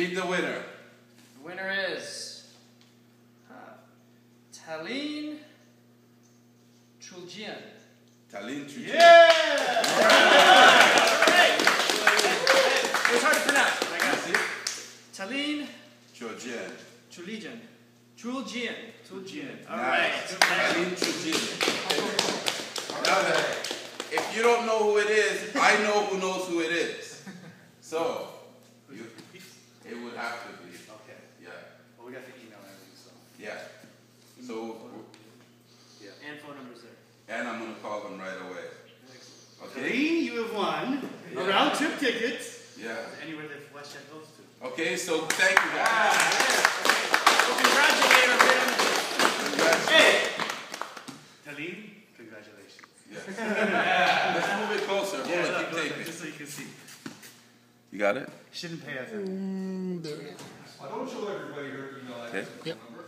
Read the winner. The winner is Talene Truljian. Talene Truljian. Yeah! Alright! It was hard to pronounce. I got it. Talene Truljian. Truljian. Alright. Talene Truljian. Now, if you don't know who it is, I know who knows who it is. So, it would have to be. Okay. Yeah. Well, we got the email and everything, so. Yeah. So, Yeah. And phone numbers there. and I'm going to call them right away. Okay? Talene, you have won a round trip ticket. Yeah. Anywhere that WestJet goes to. Okay, so thank you guys. Well, congratulate her. Hey! Talene, congratulations. Yeah. Let's move it closer. Hold on, keep taking. Just so you can see. You got it? Shouldn't pay us. Don't show everybody her email address. Okay. Remember?